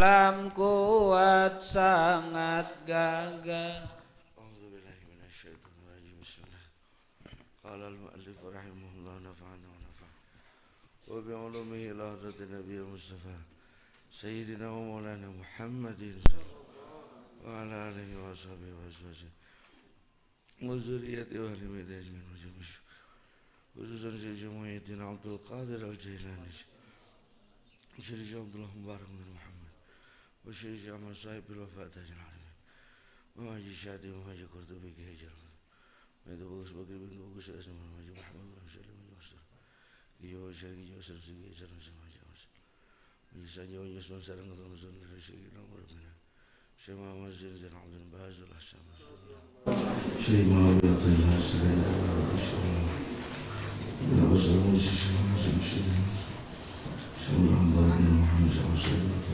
Islam kuat sangat gagah. A'udzubillahi minasyaitonirrajim. Bismillah. Qala al-mu'allif rahimahullah nafa'ana wa nafa'a wa bi'ulumihi ila hadratin nabiyil mustafa sayyidina wa maulana Muhammadin wa ala alihi wa sahbihi wa azwajihi wa zurriyyati wa ahli baiti ajma'in wa jami'in khususan Syekh Muhyiddin Abdul Qadir Al-Jailani, Syekh Abdullah Mubarak bin Muhammad wa Syekh Ahmad Sahib al-Wafat Tajul Alamin wa Haji Syadi wa Haji Qurtubi Hajar itu bagus bagi bintu bagus asma Haji Muhammad bin Salim bin Masar iyo syariki jo segi jalan sama jawas bisa jo yusman sareng Ramadan dari segi nomor bina Syekh Muhammad Zain Abdul Bahazul Hasan Syekh Muhammad bin Hasan ya wasallam Syekh Muhammad Syekh Muhammad bin Muhammad sallallahu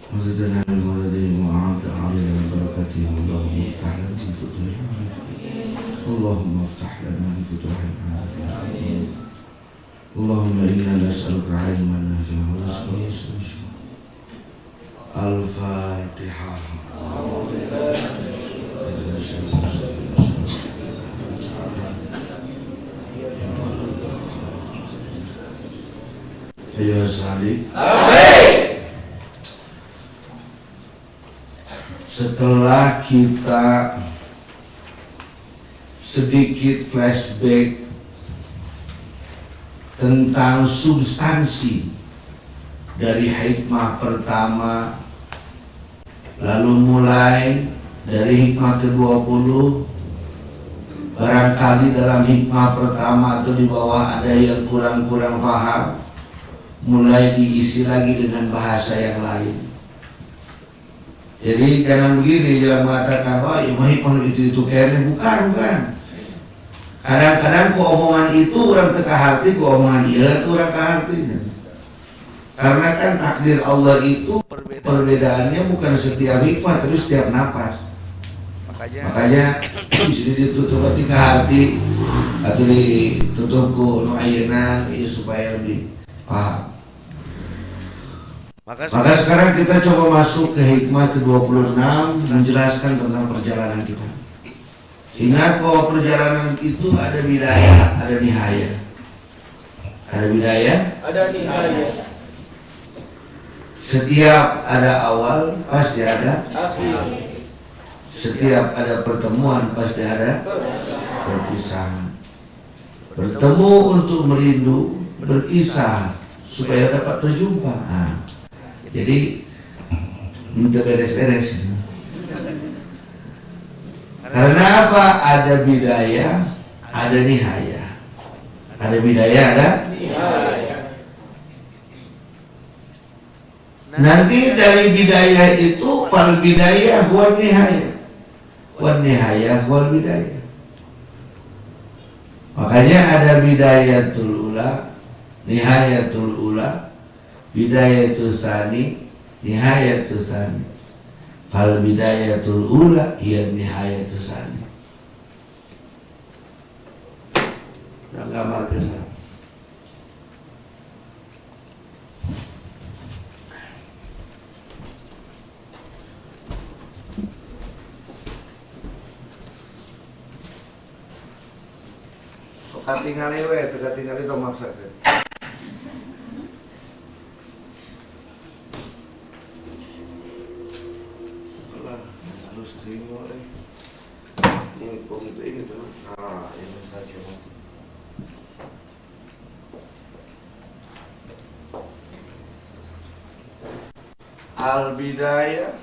وزدنا من ولدهم وعاد علينا من بركتهم اللهم افتح لنا من فتوح اللهم افتح لنا من فتوح اللهم إنا نسألك علما نافعا ورزقا مستبشرا الفاتحة يا صالح setelah kita sedikit flashback tentang substansi dari hikmah pertama, lalu mulai dari hikmah ke-20, barangkali dalam hikmah pertama atau di bawah ada yang kurang-kurang paham, mulai diisi lagi dengan bahasa yang lain. Jadi jangan begini, jangan mengatakan wah hikmah itu kayaknya bukan. Kadang-kadang keomongan itu orang teka hati, keomongan iya itu orang ke hatinya. Karena kan takdir Allah itu perbedaannya bukan setiap hikmah, tapi setiap nafas. Makanya di sini ditutup ke hati atau ditutup ke ayana supaya lebih paham. Maka sekarang kita coba masuk ke hikmah ke-26 menjelaskan tentang perjalanan kita. Ingat bahwa perjalanan itu ada bidayah, ada nihayah. Ada bidayah, ada nihayah. Setiap ada awal pasti ada akhir. Setiap ada pertemuan pasti ada perpisahan. Bertemu untuk merindu, berpisah supaya dapat berjumpa. Jadi minta beres-beres. Karena apa? Ada bidayah, ada nihayah. Ada bidayah, ada nihayah. Nanti dari bidayah itu fal bidayah wal nihayah. Wal nihayah wal bidayah. Makanya ada bidayatul ula, nihayatul ula, bidayatul tsani, nihayatul tsani. Fal bidayatul ula hiya nihayatul tsani. Gambar benar. Katingali we, katingali do maksakeun. Terima ini komite itu ini saja al bidayah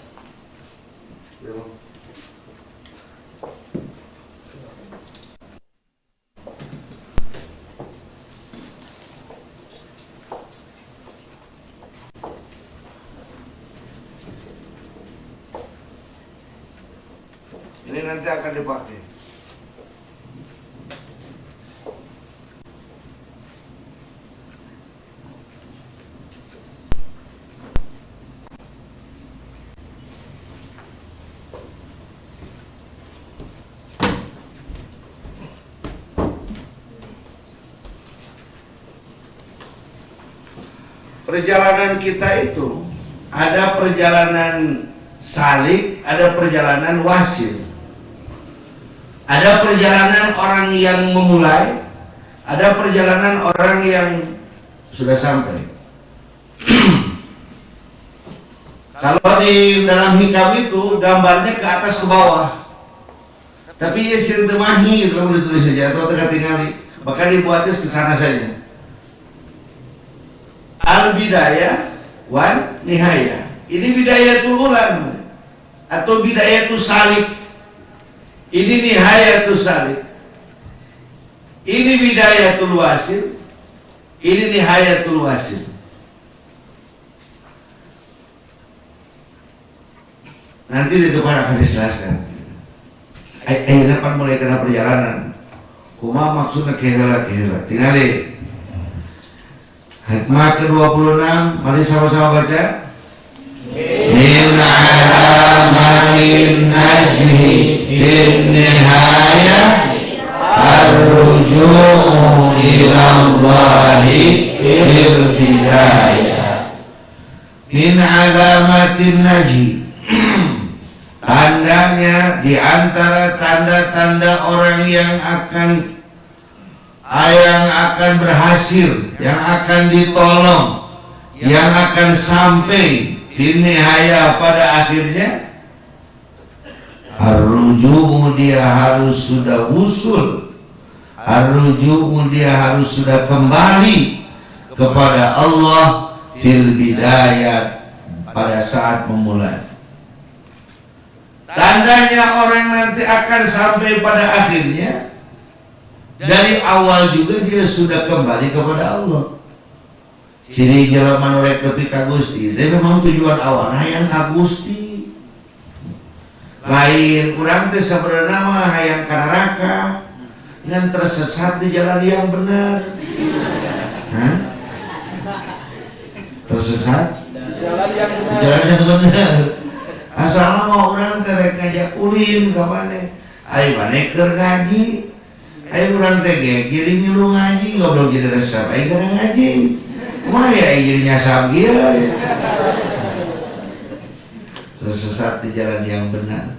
ini nanti akan dipakai. perjalanan kita itu ada perjalanan salik, ada perjalanan wasil. Ada perjalanan orang yang memulai, ada perjalanan orang yang sudah sampai. Kalau di dalam hikam itu gambarnya ke atas ke bawah, tapi ya sering temahi kalau boleh tulis saja atau tengah tinggali, maka dibuatnya ke sana saja. Al bidayah wan nihaya. Ini bidayatul ulam atau bidayatul salik. Ini nihayatul salik. Ini bidayatul wasil. Ini nihayatul wasil. Nanti di depan akan dijelaskan. Akhirnya kan mulai kena perjalanan. Kuma maksudnya kehela. Tinggali. Hikmah ke-26. Mari sama-sama baca. Min alamatin najhi fin nihayah ar-ruju' ila Allahi fil bidayah. Min alamatin najhi, tandanya di antara tanda-tanda orang yang akan berhasil, yang akan ditolong, yang akan sampai finihaya pada akhirnya, ar-ruju' dia harus sudah usul, ar-ruju' dia harus sudah kembali kepada Allah fil bidayat, pada saat memulai. Tandanya orang nanti akan sampai pada akhirnya, dari awal juga dia sudah kembali kepada Allah. Ciri jalan manorek lebih ka Gusti, itu memang tujuan awalnya yang ka Gusti. Lain kurang teh sebenarnya mah hayang ka neraka, yang tersesat di jalan yang benar. Hah? Tersesat? Jalan yang benar. Asalnya mau orang terek ngajak ulin ka maneh. Ai maneh keur ngaji. Ai urang teh ge giring nyuruh ngaji, goblok jadi resep. Ai keur ngaji. Kumaha ya jadi nyasar dia. Tersesat di jalan yang benar.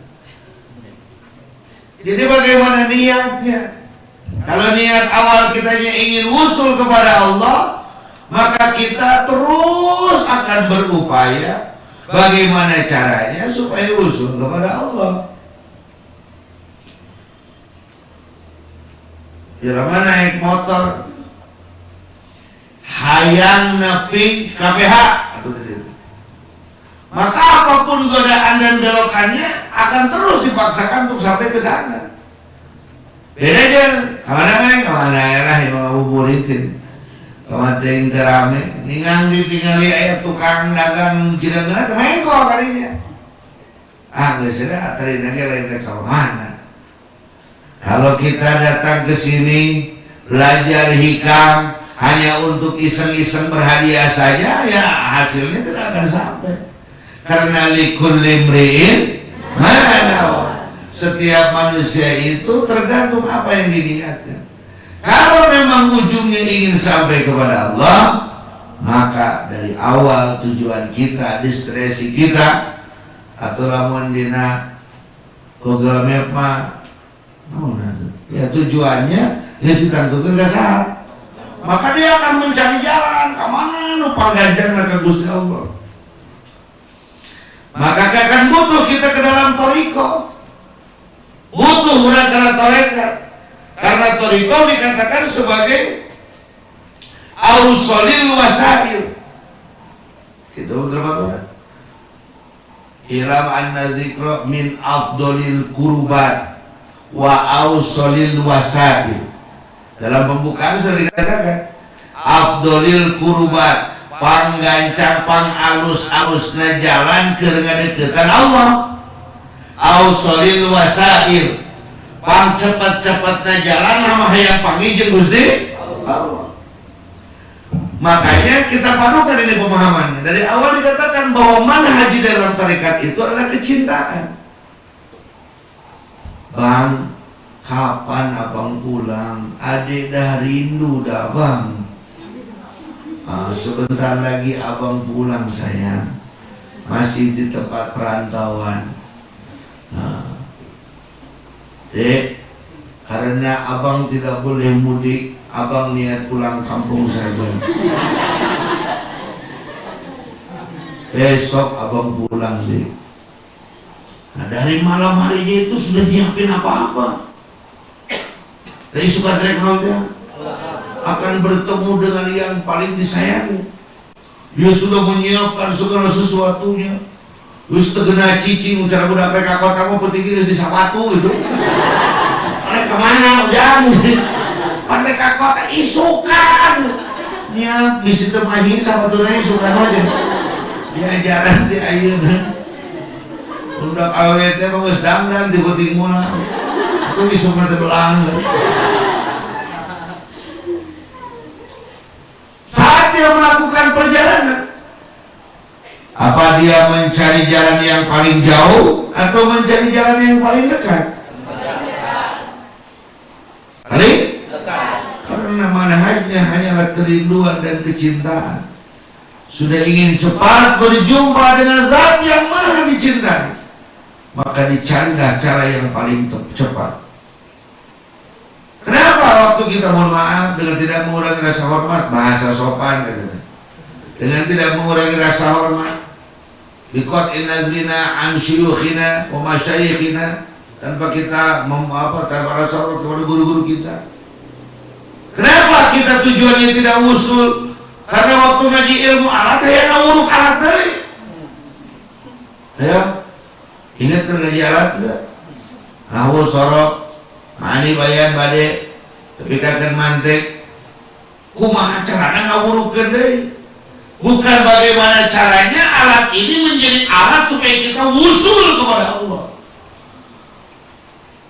Jadi bagaimana niatnya? Kalau niat awal kitanya ingin usul kepada Allah, maka kita terus akan berupaya bagaimana caranya supaya usul kepada Allah. Jelema naik motor hayang nepi KPH, maka apapun godaan dan belokannya akan terus dipaksakan untuk sampai ke sana. Beda aja, kemana lah yang ngabuburitin, kemana yang terame, ningang ditinggali ayat tukang dagang Cileungeuna temengko kalinya. Geus ada tadi lagi lain ke mana? Kalau kita datang ke sini belajar hikam hanya untuk iseng-iseng berhadiah saja, ya hasilnya tidak akan sampai. Karena likulli imri'in ma nawa. Setiap manusia itu tergantung apa yang diniatkan. Kalau memang ujungnya ingin sampai kepada Allah, maka dari awal tujuan kita, diskresi kita, atau lamun dina Google Map mah ya tujuannya dia ditentukan ke saat, maka dia akan mencari jalan ke mana nu panggajan ke Gusti Allah. Maka akan butuh kita ke dalam toriko, butuh udah karena torekat, karena toriko dikatakan sebagai ausolil wasail. Itu berapa? Ilam anna dzikra min afdolil kurbat wa ausolil wasail. Dalam pembukaan sudah dikatakan afdolil kurbat, panggancang pangalus-alusna jalan ke ngadeukeutan Allah. Ausolil wasail, pang cepet-cepetna jalan nama hayang panggih jeung Gusti Allah. Makanya kita padukan ini pemahamannya. Dari awal dikatakan bahwa manhaj dalam tarekat itu adalah kecintaan. Bang, kapan abang pulang? Adik dah rindu dah bang. Sebentar lagi abang pulang sayang, masih di tempat perantauan. Dek, karena abang tidak boleh mudik, abang niat pulang kampung saja. Besok abang pulang dek. Nah, dari malam harinya itu sudah nyiapin apa-apa. Dari suka rekronnya akan bertemu dengan yang paling disayangi. Dia sudah menyiapkan segala sesuatunya. Terus tegena cicing cara budak PKK kamu petinggi di sapatu itu. Oleh kemana ujang? Pantai kakota isukan. Nya bisa temahi sabaturnya isukan aja. Diajaran di ayeuna. Budak awet teh mah geus dangdan di beuting muna. Itu isukan teh belang. Saat dia melakukan perjalanan, apa dia mencari jalan yang paling jauh atau mencari jalan yang paling dekat? Paling dekat. Karena manhajnya hanyalah kerinduan dan kecintaan. Sudah ingin cepat berjumpa dengan zat yang maha dicintai, maka dicarilah cara yang paling cepat. Kenapa waktu kita mohon maaf dengan tidak mengurangi rasa hormat, bahasa sopan gitu. Dengan tidak mengurangi rasa hormat, biqat innazrina an syuyukhina wa masyayikhina, tanpa kita tanpa rasa hormat kepada guru-guru kita. Kenapa kita tujuannya tidak usul? Karena waktu ngaji ilmu alat ya nguruk alat dari. Ya, ingat kan ngaji alat enggak? Nahu sorok, mani bayan bade, tapi kakek mantek. Kumaha caranya ngawurukeun deui? Bukan bagaimana caranya alat ini menjadi alat supaya kita wusul kepada Allah.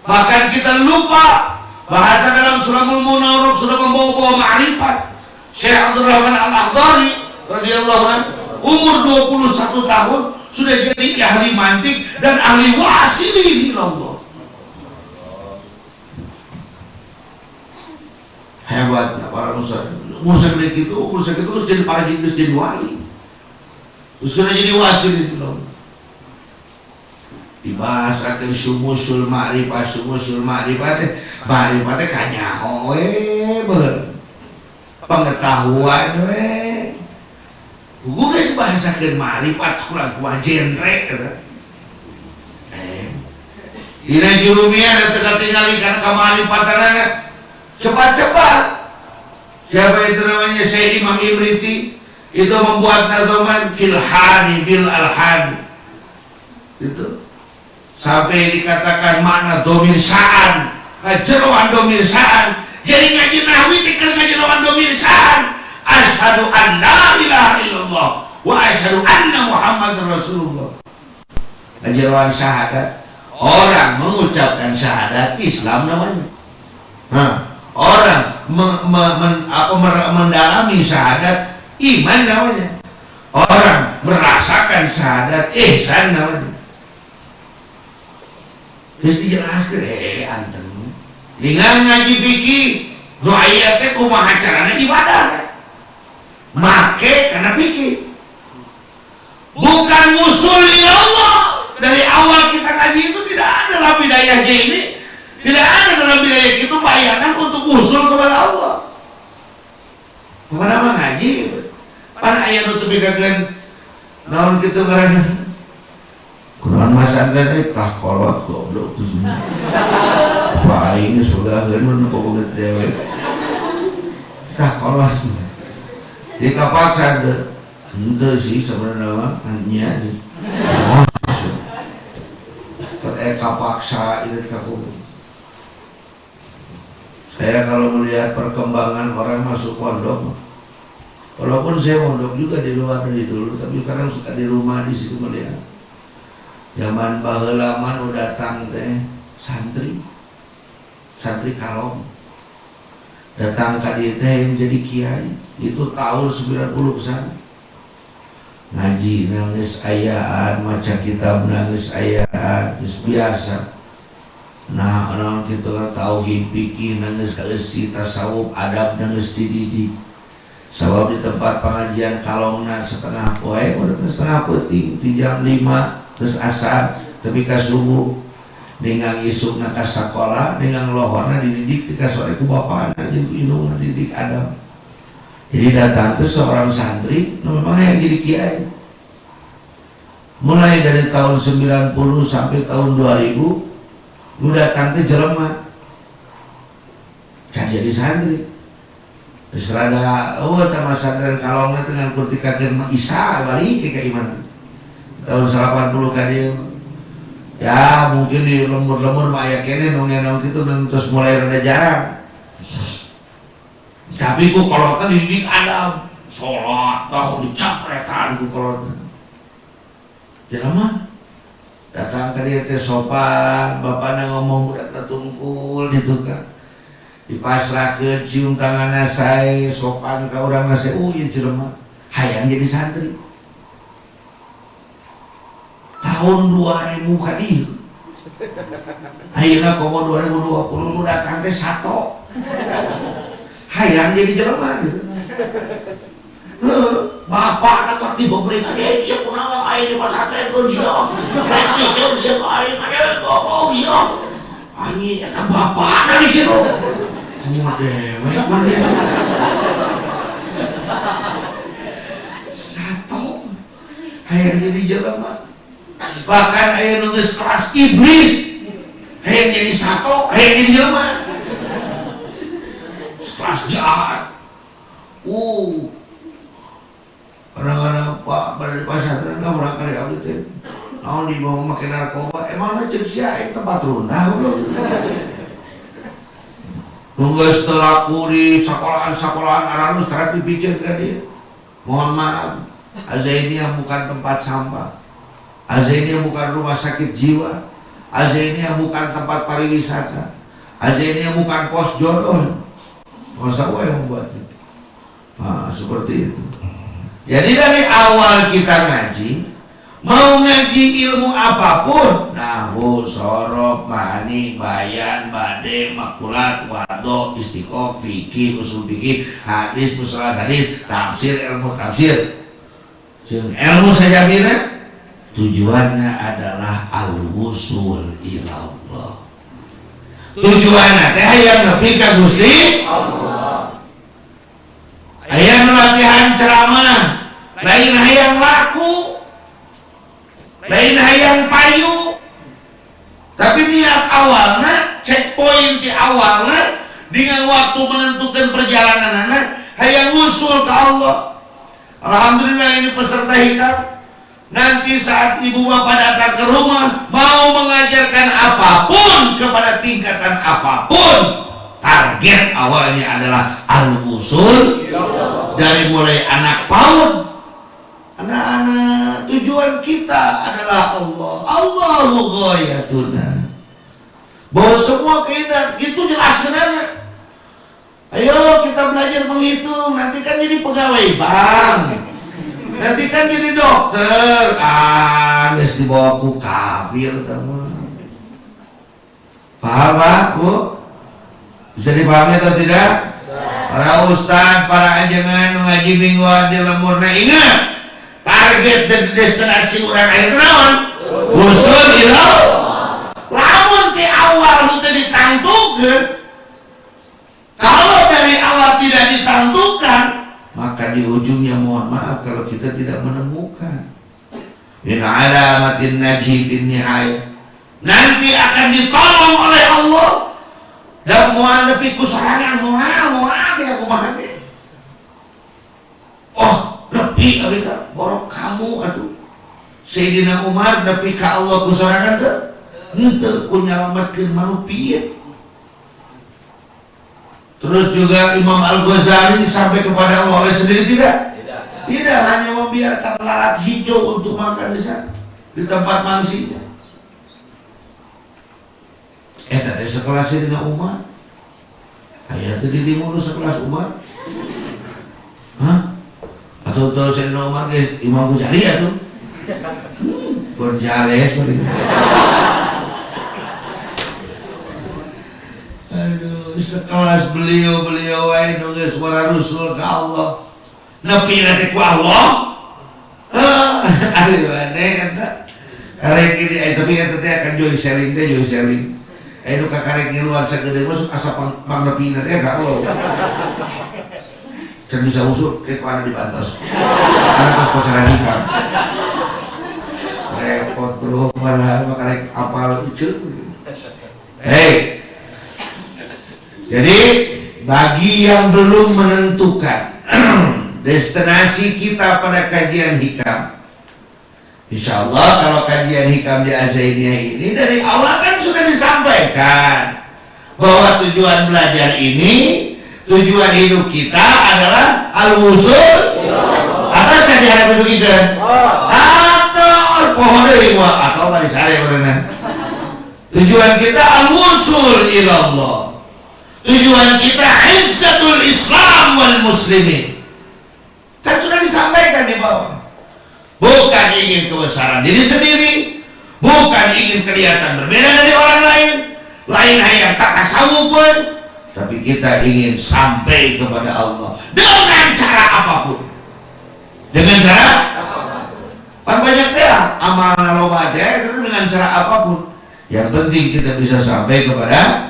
Bahkan kita lupa bahasa dalam Sulamul Munawwarah sudah membawa ma'rifat. Syekh Abdul Rahman Al-Akhdari radhiyallahu anhu umur 21 tahun sudah jadi ahli mantik dan ahli wasilin ilallah. Hebatnya para musyrik itu harus jadi para jin, jadi wali. Sudah jadi wasilin ilallah. Dibahas akan sumusul ma'rifat ma'rifat kanyaho pengetahuan gue guys bahasakan ma'rifat sekolah gua genre ina jurumia ada teka tinggalikan ke ma'rifat cepat-cepat. Siapa itu namanya Syekh Imam Ibriti itu membuat nazaman filhani bil alhan itu sampai dikatakan makna domirsaan jeroan domirsaan. Jadi ngaji nahwi pikir ngaji lawan domirsaan. Asyhadu an la ilaha illallah wa asyhadu anna Muhammadar Rasulullah. Ngaji lawan syahadat. Orang mengucapkan syahadat Islam namanya. Orang mendalami syahadat iman namanya. Orang merasakan syahadat ihsan namanya. Terus dijelaskan anten dengan ngaji fikih nu aya teh kumaha carana ibadah make karena fikih bukan usul ilallah. Dari awal kita ngaji itu tidak ada dalam bidayahnya ini, tidak ada dalam bidayah itu bayangan untuk usul kepada Allah. Kepada ngaji pan aya nu teu bikakeun naon kitu ngaranna Quran masandar tah kolot goblok tuh semua. Wah ini sudah kan menunggu begitu dewe. Tah kolot. Di kapaksa deh. Ente sih sebenarnya hanya nih. Kapaksa itu kaku. Saya kalau melihat perkembangan orang masuk pondok, walaupun saya pondok juga di luar dari dulu, tapi sekarang suka di rumah di situ melihat. Zaman baheula man udah datang teh santri kalong datang ka dieu teh menjadi kiai itu tahun 90 kesana ngaji nangis ayaan maca kitab nangis ayaan biasa. Nah orang kita tauhid fikih nangis ka eusi tasawuf adab nangis dididik Sabab di tempat pengajian kalongna setengah poe, udah setengah peuting di jam 5 terus asar tapi ka subuh dengan isukna ka sakola dengan lohorna dididik ti ka sore ku bapana jeung indungna dididik Adam. Jadi datang ke seorang santri memang yang jadi kiai. Mulai dari tahun 90 sampai tahun 2000 lu datang ke jelema jadi santri. Terus rada tama santri kalongna dengan kurtikakeun Isa balik ke iman. Tahun 80 ka dieu. Ya mungkin di lembur-lembur mah aya kene nong kitu terus mulai rada jarang. Tapi ku kolot teh dididik Adam, salat tah dicapretan ku kolot. Jelema datang ka dieu teh sopan, bapana ngomong udah tungkul gitu kan. Dipasrahkeun cium tanganna sae, sopan ka urang mah sae, ieu jelema hayang jadi santri. Tahun 2000 ka dieu. Ayeuna komo 2020 nu datang teh sato. Hayang jadi jelema gitu. Bapak nak kok diberikan dia siapa kunaon aya di pasantren kun sia. Nanti jeung siapa aya kada ngomong sia. Anjing eta bapana di kitu. Modewek mah sato. Hayang jadi jelema. Bahkan aya nu geus kelas iblis. Hayang jadi sato, hayang jadi jelema. Kelas jahat. Kadang-kadang Pak berada di pasantren nggak pernah kali abdi teh. Naon di bawah make narkoba, emang mah cek sia tempat rundah belum. Nunggu setelah di sekolahan aranus terapi pikir kan dia. Mohon maaf, Azaini yang bukan tempat sampah, Azaini yang bukan rumah sakit jiwa, Azaini yang bukan tempat pariwisata, Azaini yang bukan pos jodoh. Masa gua yang membuat itu. Nah, seperti itu. Jadi dari awal kita ngaji, mau ngaji ilmu apapun, nahwu, sorof, ma'ani, bayan, bade, makulat, wado, istiqoh, fikih, usul fikih, hadis, mustalah hadis, tafsir, ilmu tafsir. Ilmu saja bila tujuannya adalah al-wusul ilallah. Tujuannya teh hayang nepi ka Gusti Allah. Hayang latihan ceramah, lain hayang laku, lain hayang payu. Tapi niat awalnya, checkpoint di awalnya dengan waktu menentukan perjalanan hayang usul ke Allah. Alhamdulillah ini peserta hitam. Nanti saat ibu bapak datang ke rumah mau mengajarkan apapun kepada tingkatan apapun, target awalnya adalah al-usul dari mulai anak PAUD. Anak-anak, tujuan kita adalah Allah. Allahu ghayatuna. Bahwa semua keindahan itu jelaskan anak. Ayo kita belajar menghitung. Nanti kan jadi pegawai bank, nanti kan jadi dokter. Geus dibawa ku kafir teman. Paham Pak, Bu? Bisa dipahami atau tidak? Para ustaz, para ajengan ngaji mingguan di lemurna, ingat target dan destinasi orang akhir naon? Usul ilallah. Lamun ti awal teu ditangtukeun, kalau dari awal tidak ditentukan, maka di ujungnya mohon maaf kalau kita tidak menemukan. Min alamatin najhi fin nihayah, nanti akan ditolong oleh Allah. Dan moal nepi ku sorangan moal tidak kumaha ge. Oh, nepi abdi ka borok kamu atuh. Sayyidina Umar nepi ka Allah ku sorangan teh henteu ku nyalametkeun manupiet. Terus juga Imam Al-Ghazali sampai kepada Allah sendiri tidak? Tidak, hanya membiarkan lalat hijau untuk makan di sana, di tempat mangsinya. Tadi sekelas Sayyidina Umar. Aya teh di dimulu sekelas Umar. Hah? Atau Sayyidina Umar ge Imam Ghazali atuh. Gonzales bari. Aduh, sekelas beliau wae nu geus suara Rasul ka Allah. nepi nanti ku Allah. Aduh aneh kata karek ini tapi kata teh akan joy selling ayo ka karek di luar segede masuk asa pang nepi nanti ka Allah. Can bisa usuk ke kuana dibantos. Karena pas pasaran hikam. Repot bro, malah karek apal ucul. Hei. Jadi bagi yang belum menentukan destinasi kita pada kajian hikam, insya Allah kalau kajian hikam di Azainiyah ini dari awal kan sudah disampaikan bahwa tujuan belajar ini, tujuan hidup kita adalah al-wusul atau cacian begitu atau pohon atau tadi saya berenang. Tujuan kita al-wusul ilallah. Tujuan kita izzatul Islam wal muslimin. Kan sudah disampaikan di bawah. Bukan ingin kebesaran diri sendiri, bukan ingin kelihatan berbeda dari orang lain yang tak tasawuf pun, tapi kita ingin sampai kepada Allah dengan cara apapun. Dengan cara kan banyak ya amal loba itu dengan cara apapun. Yang penting kita bisa sampai kepada Allah.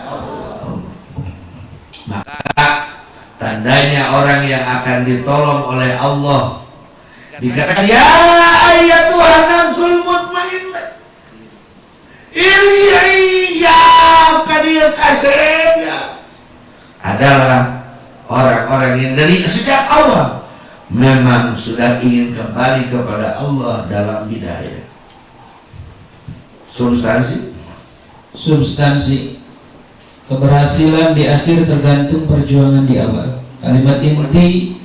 Maka tandanya orang yang akan ditolong oleh Allah dikatakan ya ayyatuhan nafsul mutmainnah iya kadieu kasep ya adalah orang-orang yang dari sejak awal memang sudah ingin kembali kepada Allah dalam hidayah. Substansi keberhasilan di akhir tergantung perjuangan di awal. Kalimat inti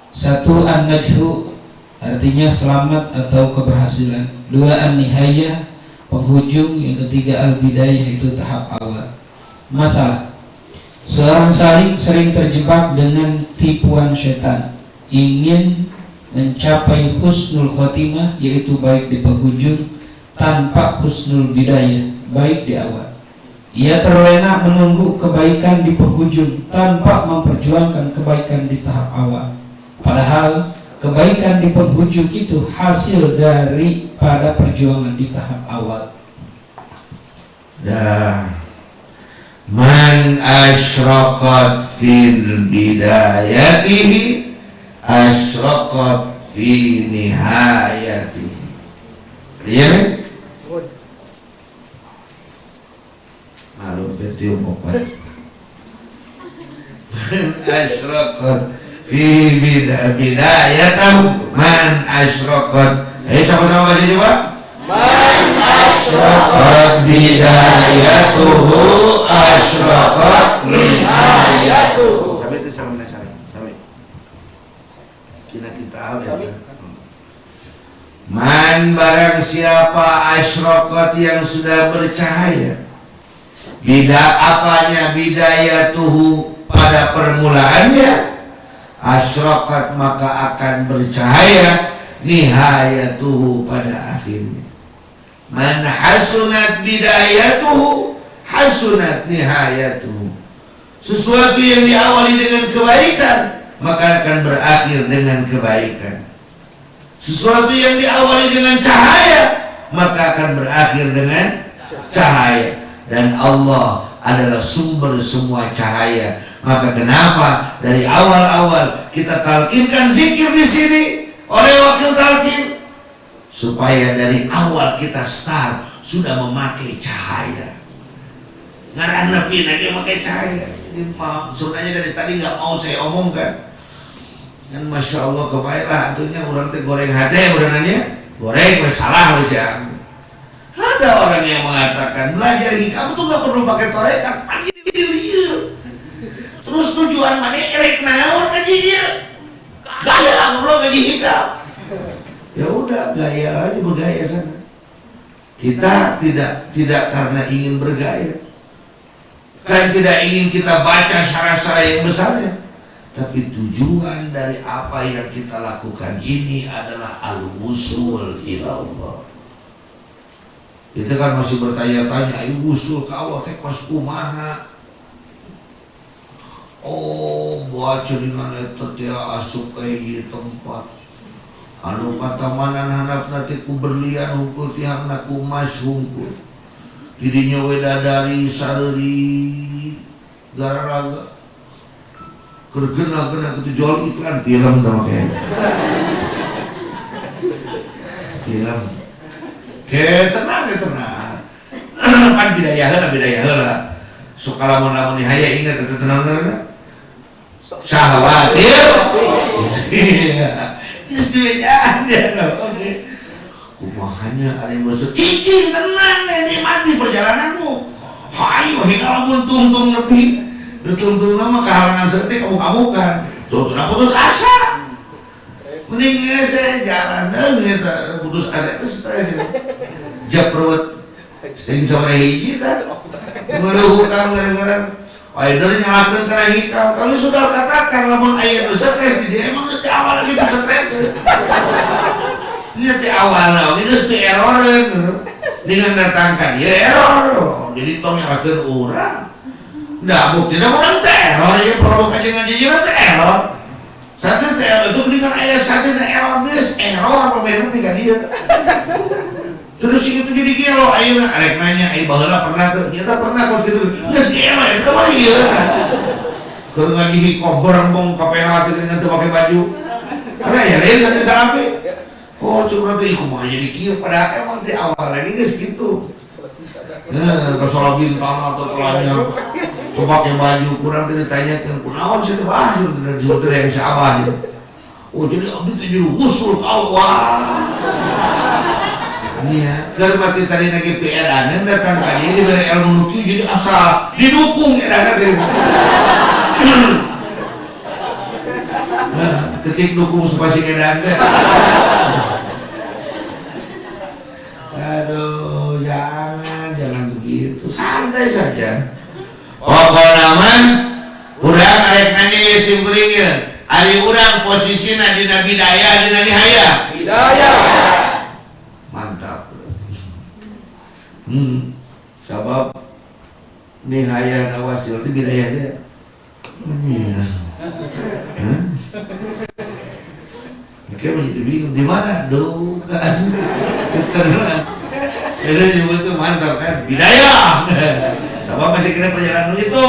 satu an-najhu artinya selamat atau keberhasilan. Dua an-nihayah penghujung. Yang ketiga al-bidayah itu tahap awal. Masalah seorang sering terjebak dengan tipuan setan, ingin mencapai husnul khotimah yaitu baik di penghujung tanpa husnul bidayah baik di awal. Ia terlena menunggu kebaikan di penghujung tanpa memperjuangkan kebaikan di tahap awal. Padahal kebaikan di penghujung itu hasil daripada perjuangan di tahap awal. Man asyraqat fil bidayatihi asyraqat fi nihayatihi. Iya kan? Malu berarti umum Man asyraqat fi bidayatahu man asyraqat. Sama-sama baca coba. Man asyraqat bidayatuhu asyraqat nihayatuhu. Sampai itu sampai. Kita Man barang siapa asyraqat yang sudah bercahaya. Bidayatuhu pada permulaannya, asyraqat maka akan bercahaya, nihayatuhu pada akhirnya. Man hasunat bidayatuhu hasunat nihayatuhu. Sesuatu yang diawali dengan kebaikan maka akan berakhir dengan kebaikan. Sesuatu yang diawali dengan cahaya maka akan berakhir dengan cahaya. Dan Allah adalah sumber semua cahaya. Maka kenapa dari awal-awal kita talkinkan zikir di sini oleh wakil talkin, supaya dari awal kita start sudah memakai cahaya. Ngaran nepi lagi memakai cahaya. Ini sebenarnya dari tadi nggak mau saya omongkan. Dan masya Allah kebaiklah tentunya orang teh goreng hati udah nanya goreng salah bisa. Ada orang yang mengatakan belajar hikam tuh nggak perlu pakai torekat, panggil dia. Terus tujuan mana erek naon ngaji dia? Gaya ngobrol ngaji hikam. Ya udah gaya aja, bergaya sana. Kita tidak karena ingin bergaya. Kan tidak ingin kita baca syarah-syarah yang besarnya. Tapi tujuan dari apa yang kita lakukan ini adalah al-wusul ilallah. Kita kan masih bertanya-tanya, ayo wusul ke Allah teh kos kumaha? oh baca dengan eta teh asup di tempat anu patamanan handap nanti ku berlian hungkul tihangna ku mas hungkul didinya wedadari sareri gararaga kergena-gena itu jual iklan film dong kayak film tenang pan bidaya heula sok lamun haya ingat eta tenang syahwat iya oke kumahanya ari musuh cicing tenang nikmati perjalananmu hayu hingga lamun tungtung nepi tungtung nama kehalangan seperti kamu kan tuh putus asa mending saya jalan kita putus asa itu stres japrut sering sore hiji ta meluhutang gara-gara Aider nyalakan kena hikam. Kalau sudah katakan lamun aya nu stres dia emang geus awal lagi stres. Ini teh awal geus teh error dengan datangkan ya error. Jadi tong nyalakeun urang. Da buktina urang teh error ya produk ajengan teh error. Satu teh itu dengan aya satu error geus error pemain ka dia. Terus itu jadi kilo, ayo arek nanya, ayo baheula pernah tuh, nyata pernah kos gitu, nggak sih emang itu mah iya. Kalau nggak gigi kober ngomong KPH dengan tuh pakai baju, ada ya lain satu sampai, oh cuma tuh ikut mau jadi kilo, padahal emang di awal lagi nggak segitu. Kalau bintang atau telanya, tuh pakai baju kurang ditanya kan, kunaon sih tuh baju dan sebetulnya yang siapa gitu. Oh jadi abdi tuh jadi usul kau wah. Iya, kalau mati tadi lagi edanan datang kali diberi ilmu nuki jadi asal didukung edanan dari ketik dukung spasi edanan. Aduh, jangan begitu, santai saja. Pokoknya mah, urang arek nanya ya simpuringkeun, ari urang posisina dina bidaya dina nihaya. Bidaya. Mantap. Sabab nihaya nawasil itu bidaya dia. Iya. Oke, menjadi bingung di mana? Duh kan. Keterusan. Itu nyebut tuh mantap kan. Bidaya. Sabab masih kena perjalanan itu.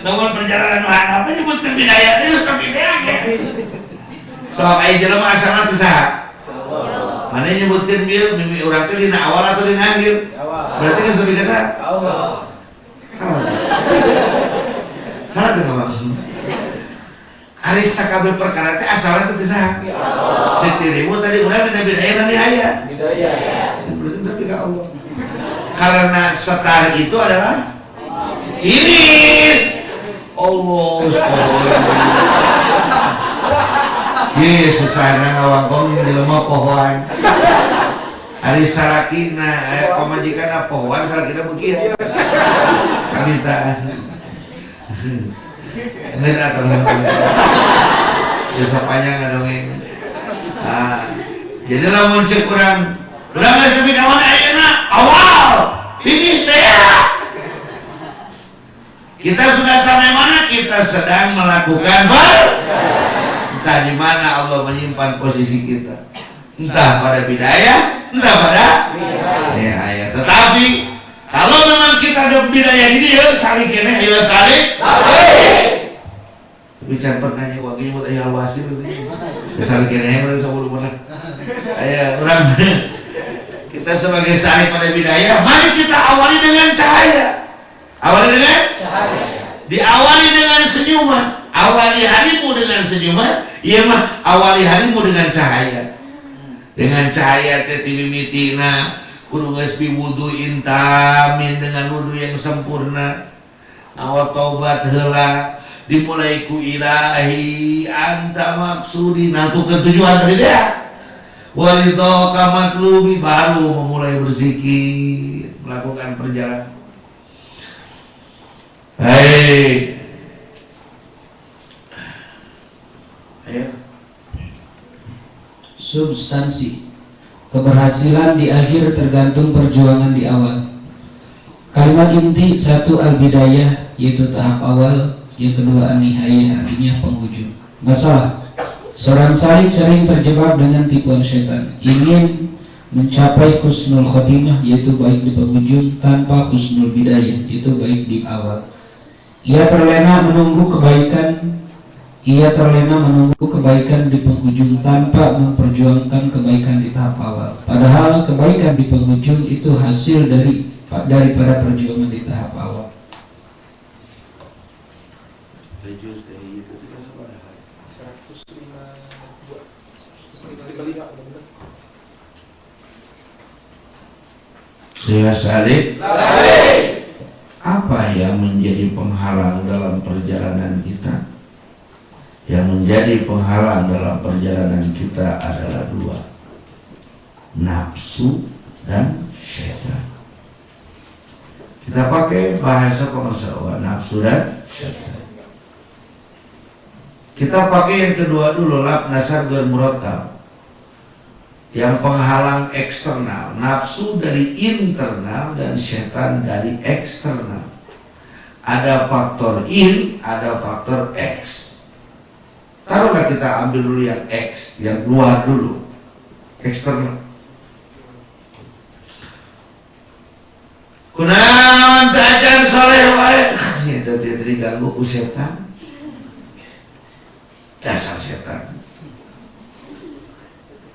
Namun perjalanan mana apa nyebutkan bidaya itu seperti bidaya. Soal kayak jelema asalna teu saha? Mana nyebutkan dia mimpi orang itu dina awal atau dina akhir? Berarti kan lebih kasar? Salah tuh ngomong. Ari sakabeh perkara teh asalna teh saha? Cek dirimu tadi urang dina bidaya dan nihaya. Bidaya. Berarti lebih ke Allah. Karena setar itu adalah iris. Allah. Yesus sana ngawangkong di lemah pohon. Hari sarakina, pemajikan pohon sarakina begitu. Kalitaan. Nggak atau jasa panjang dongeng. Jadi lamun cek kurang nggak sampai kawan ayana awal finish ya. Kita sudah sampai mana? Kita sedang melakukan entah di mana Allah menyimpan posisi kita, entah pada bidaya, entah pada nihaya. Tetapi kalau memang kita ada bidaya di dia, saling kena, ayo saling. Tapi jangan pernah nanya wakilnya buat ayah wasil, saling kena yang mana sebelum pernah. Ayah orang kita sebagai saling pada bidaya, mari kita awali dengan cahaya. Awali dengan cahaya. Diawali dengan senyuman. Awali harimu dengan senyuman, iya mah awali harimu dengan cahaya. Dengan cahaya teh timimitina kudu geus piwudu intamin dengan wudu yang sempurna. Awal taubat heula dimulai ku ilahi anta maksudi. Nah tuh ketujuan tadi dia. Walidho kamatlubi baru memulai berzikir, melakukan perjalanan. Hei. Ayo. Substansi keberhasilan di akhir tergantung perjuangan di awal. Kalimat inti 1 al-bidayah yaitu tahap awal. Yang kedua an-nihayah, artinya penghujung. Masalah, seorang salik sering terjebak dengan tipuan setan, ingin mencapai husnul khotimah, yaitu baik di penghujung, tanpa husnul bidayah, yaitu baik di awal. Ia terlena menunggu kebaikan di penghujung tanpa memperjuangkan kebaikan di tahap awal. Padahal kebaikan di penghujung itu hasil daripada perjuangan di tahap awal. Saya salib. Apa yang menjadi penghalang dalam perjalanan kita? Yang menjadi penghalang dalam perjalanan kita adalah dua: nafsu dan syaitan. Kita pakai bahasa pengusaha, nafsu dan syaitan. Kita pakai yang kedua dulu, lab nasar ghairu murattab. Yang penghalang eksternal, nafsu dari internal dan setan dari eksternal. Ada faktor in, ada faktor X. Taruhlah kita ambil dulu yang X, yang luar dulu, eksternal. Kunaon tajan soleh wae, itu tidak diganggu ku setan. Dasar setan.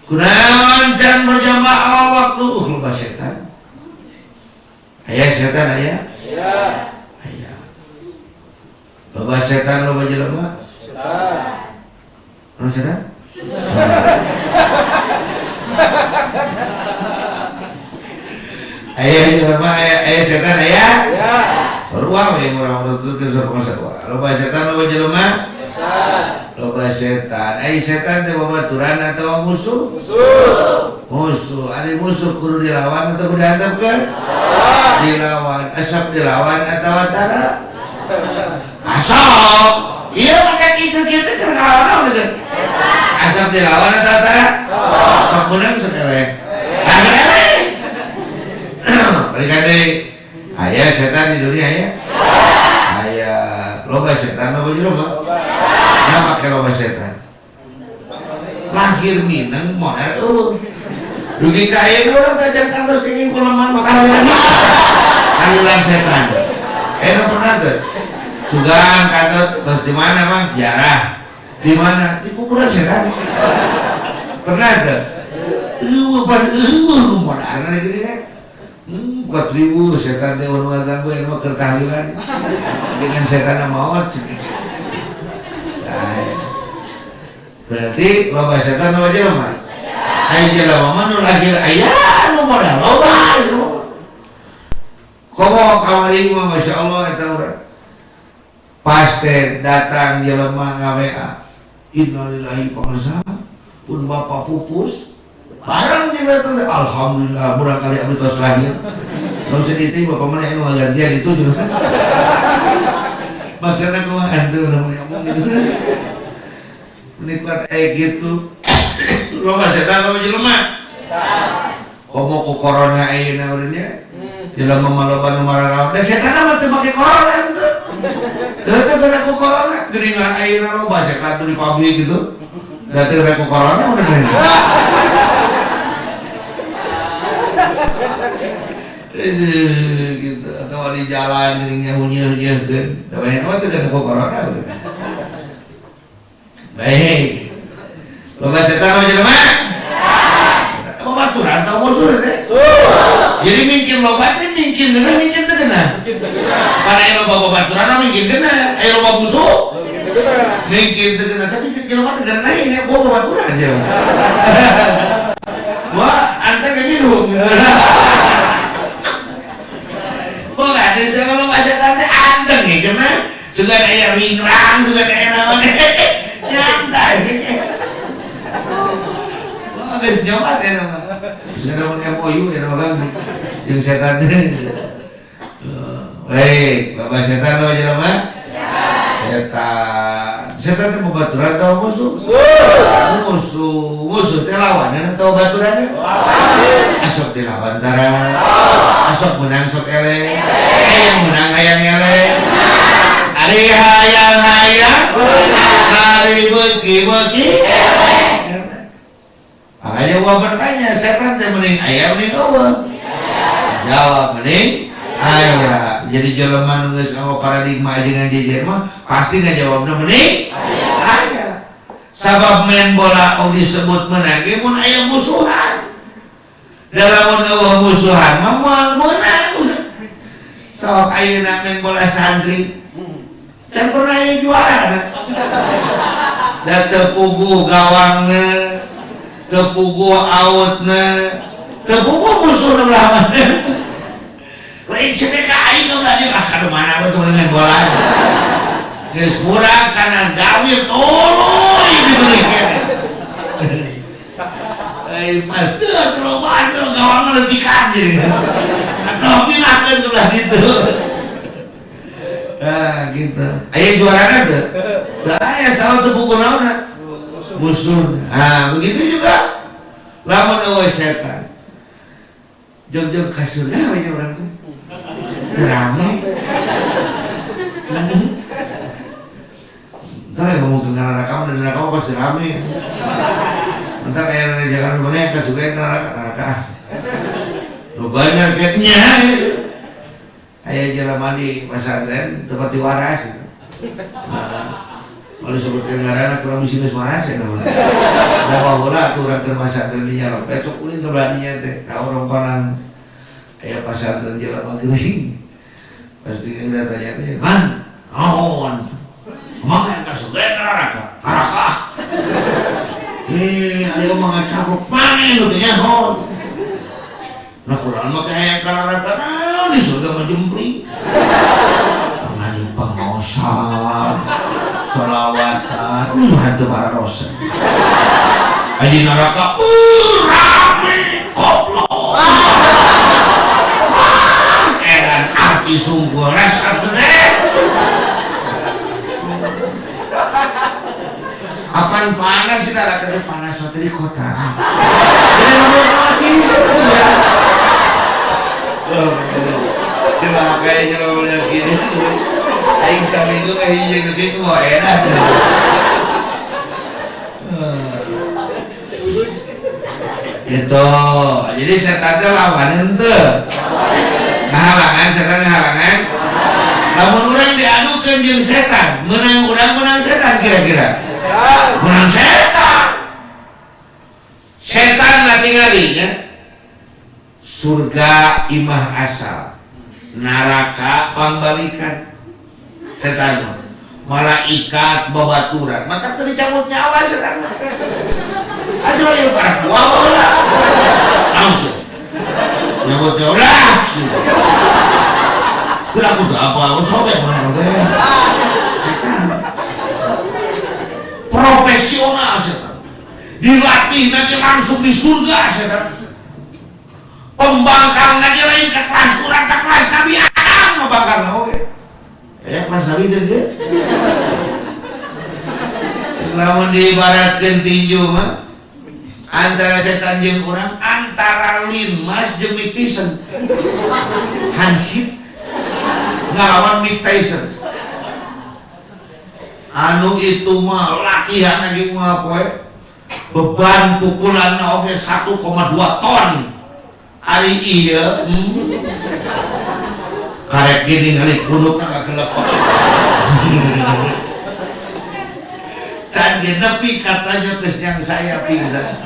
Kunaon can berjamaah waktu lupa setan. Ayah setan ayah? Ayah. Lupa setan lupa jelema? Setan. Lupa setan? Ayah jelema ayah setan ayah? Ruang yang orang tutur ke surga sakwa. Lupa setan lupa jelema? Setan. Loba setan, setan teh babaturan atau musuh? Musuh. Ari musuh kudu dilawan atau kudu dihandapkeun? Dilawan. Asap dilawan atau tara? Asap. Iya maka kita kan kawan gitu. Asap dilawan atau tara? Sok menang seteleh. Berikan deh. Ayah setan di dunia ya? Ayah. Loba setan loba jelema? Nama kalau setan lahir minang modal rugi kaya orang tajan kantos kenging kulaman makanan kalilan setan pernah tuh sugang kantos terus di mana bang jarah di mana di kuburan setan pernah tuh modal gini kan 4.000 setan teh orang ganggu yang mau kertahlilan dengan setan maut. Berarti loba setan loba jelema. Aya jelema mah nu lahir aya nu modal loba. Komo kamari mah masyaallah eta urang. Pas teh datang jelema ngaWA. Innalillahi pangresa pun bapak pupus. Barang jeung datang alhamdulillah murang kali abdi tos lahir. Kalau sedih bapak mana anu gantian itu juga. Maksudnya kumaha atuh namanya ngomong gitu. Nikmat gitu. Loba setan loba jelema. Komo ku corona ayeuna urang nya. Jelema maloba nu mararaos. Da setan mah teu make corona teu. Teu kena ku corona, geuningan ayeuna loba setan di pabrik gitu. Da teu ku corona urang. Gitu atau di jalan geuningnya hunyeuh-hunyeuhkeun. Da bae mah teu kena ku corona urang. Baik. Loba setan apa jelema? Setan. Baturan tau musuh teh. Jadi mungkin loba teh mungkin kena mungkin teu kena. Para aya loba baturan mungkin kena, aya loba musuh. Mungkin teu kena, tapi jelema teh kena ya boga baturan aja. Wah, anta ge minum. Boga ada sama loba setan teh andeng ya kena. Sugan aya wingrang, sugan aya naon. Nyantai. Wah, geus nyoba teh nama. Sekarang MOU ya nama kami. Jeung setan teh. Baik, Bapak setan apa jelema? Setan. Setan teh babaturan atau musuh? Musuh teh lawanan atau baturannya? asok dilawan tara, asok menang sok eleng, hayang menang hayang eleng, hari hayang hari beki, makanya gua bertanya, setan teh mending ayam mending eueuh? Jawab mending ayah. Jadi jelema nu geus nganggo paradigma ajengan jejer mah pasti ngajawabna mending ayah. Sabab main bola oge disebut menang ge mun aya musuhan. Dalam eueuh musuhan mah moal menang. Sok ayeuna main bola santri can pernah aya juara. Da teu puguh gawangna, teu puguh outna, teu puguh musuhna belah mana. Lain cedek ka aing udah di ka mana we main bola. Geus kurang kana gawir tuluy dibeureun. Ai pas teu terobaan gawang leutik jadi. Atuh pilahkeun ulah ditu. Gitu. Aya juarana teu? Teu aya salah teu pukul naonna? Musuh. Begitu juga lamun eueuh setan. Jog-jog ka surga we urang teh. Rame. Entah ya ngomong ke neraka, dan neraka pasti rame. Entah kayak jangan boneka suka yang neraka. Lu banyak getnya. Ayah jalan mandi pesantren tempat waras. Kalau sebutkan ngaranna kurang misi waras ya namanya. Dah baheula aturan ke pesantren dinya rok. Besok ulin ke belaninya teh. Kau rompanan kayak pesantren jalan maghrib. Pasti udah tanya teh, "Man, naon? Kumaha ka suge neraka?" "Neraka." Ayo mangacabok mana lu teh nyaho. Nah kurang mah kayak ka neraka naon di surga mah jempling. Pangani pangosan, selawatan, hantu pararosa. Aji neraka rame goblok. Arti sungguh rasa sedek. Apaan panas sih tak ada panas waktu di kota. Jadi ngomong lagi cuma kayaknya ngomongnya gini sih. Aing saminggu kayaknya gitu mau enak. Gitu. Jadi setan lawan ente. Ngahalangan setan ngahalangan. Namun orang diadukan jeung setan, menang orang menang setan kira-kira. Menang setan. Setan natingalinya surga imah asal, neraka pambalikan. Setan malaikat babaturan, mantap tadi cabut nyawa setan. Aja lagi para kuah lah. Langsung. Nyabut nyawa langsung. Aku tuh apa? Sobek mana deh? Setan. Profesional setan. Dilatih nanti langsung di surga setan. Pembangkang nanti lain ke kelas kurang ke kelas Nabi Adam membangkang oke. Kelas Nabi gede. Lamun diibaratkan tinju mah antara setan jeung urang antara Lin Mas jeung Mike Tyson. Hansip ngelawan Mike Tyson. Anu itu mah latihan lagi mah poe beban pukulanna oge 1,2 ton. Ari ieu karek gini kali kudukna kakelepos. Can genepi katanya geus yang saya pingsan.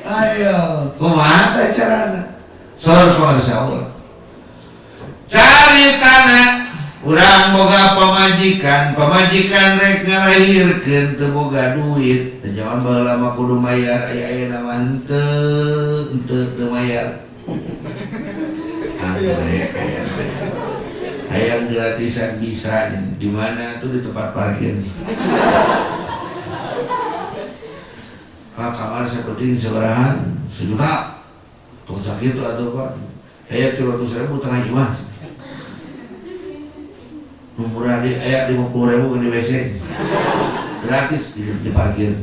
Ayo, kumaha teh carana? Saur pamarsaul. Cari tanah, urang boga pamajikan rek ngalahirkeun teu boga duit. Jangan baheula mah kudu mayar, aya nama henteu mayar. Hayang gratisan bisa di mana tuh di tempat parkir. Pak kamar seperti seberahan 1 juta. Tong sakit tuh atau Pak? Aya 300.000 tengah imah. Murah di aya 50.000 di WC. Gratis di parkir.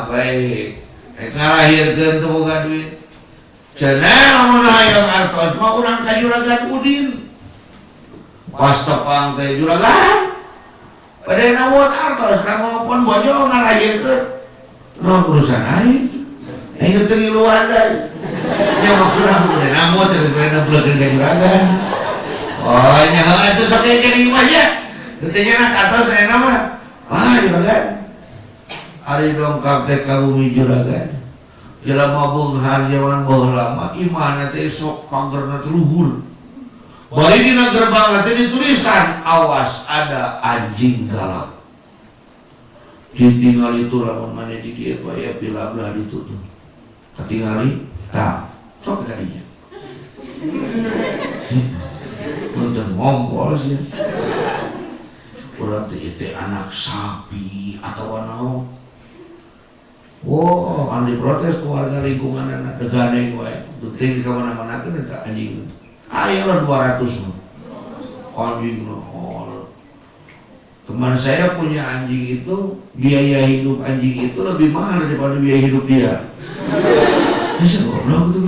Baik. Ngalahirkeun teu boga duit. cenah mun hayang artos mah urang ka Juragan Udin pas tepang teh Juragan pada nawat artos kamu pun bojo ngalahirkeun naon urusan aing teu ngiluan deui nya maksudna mun nawat teh bener beuleun ka Juragan oh nya atuh sok geuning mah nya teu nya artos cenah mah Juragan ari dongkap teh ka bumi Juragan jelema beunghar jaman baheula mah imanna teh sok pagerna teh luhur. Bari dina gerbang teh ditulisan awas ada anjing galak. Ditinggali itu lamun maneh di dieu aya pilablah ditutup. Katingali tah sok kadinya. Udah ngompol sih. Urang teh anak sapi atawa naon. Oh, andi protes keluarga lingkungan anak degane wae. Penting kemana-mana kan eta anjing. Ayolah 200 anjing loh. Teman saya punya anjing itu, biaya hidup anjing itu lebih mahal daripada biaya hidup dia. Bisa goblok tuh.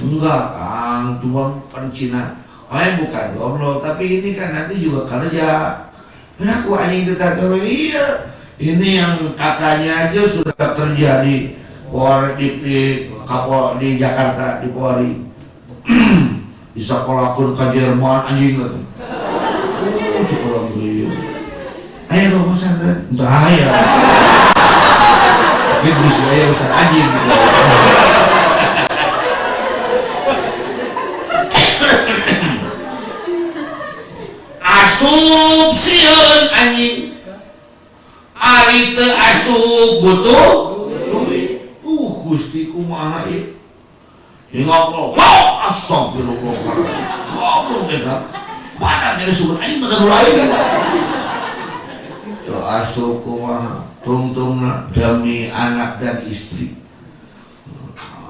Enggak, Kang, cuma pencina. Bukan goblok, tapi ini kan nanti juga kerja. Aku anjing tetap iya. Ini yang kakaknya aja sudah kerja di Jakarta di Polri. Bisa kolakun ke Jerman anjing lah tuh. Sekolah gue. Ayo dong pesantren. Entah ya. Tapi bisa ya Ustaz anjing. Asup sieun anjing. Ari teu asup butuh duit. Gusti kumaha ieu? Ngobrol. Wah, astagfirullah. Ngobrol eta. Padahal geus sumber anjing mah lain. Teu asup kumaha? Tungtungna demi anak dan istri.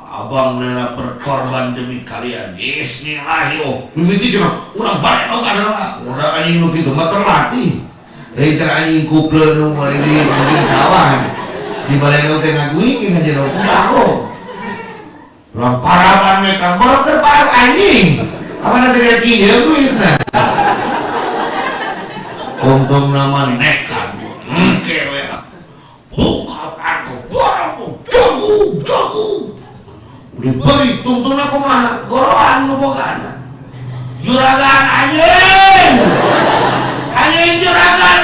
Abang nana berkorban demi kalian. Bismillah. Mimiti cenah urang bare oga adalah. Urang anjing nu kitu mah terlatih. Lain anjing kupleur nu mulai di sawah di balai teh ngaguing ka jero kumaha urang parawan mereka broker par anjing apana teh kieu duitna untung nama nekat engke we buka kartu borong jago diberi tungtungna kumaha goroan nu bogana Juragan anjing Juragan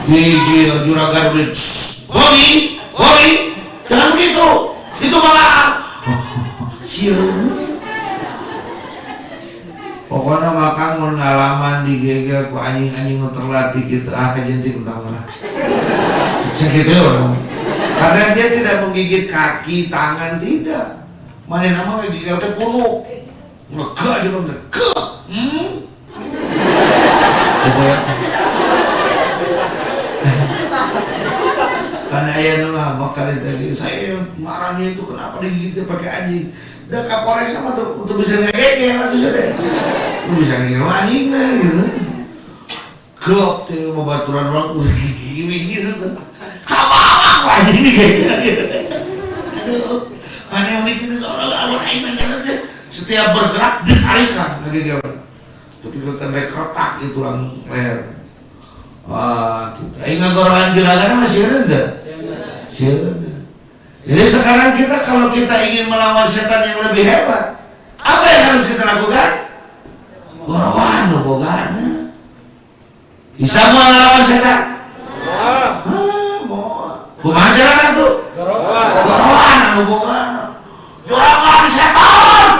gigil Juragan beli Bobby jangan begitu itu malah siun pokoknya makang pengalaman digegel ku anjing-anjing terlatih gitu kejentik entah mana segitu orang karena dia tidak menggigit kaki tangan tidak mana nama gigil teh puluh ngega aja bang karena ayah nama makanya tadi saya marahnya itu kenapa digigit pakai anjing udah kapolres sama tuh untuk bisa ngegel atau sudah lu bisa ngegel anjing lah gitu gok tuh mau baturan orang gigi gitu kamu anjing gitu aduh mana yang bikin itu orang lain setiap bergerak ditarikan ngegel tapi kalau retak itu lang leher gitu. Ingat goroan Juragan masih ada? Jadi sekarang kita kalau kita ingin melawan setan yang lebih hebat, apa yang harus kita lakukan? Goroan, bogan. Bisa melawan setan? Kumaha jalan tuh? Goroan, bogan. Juragan setan.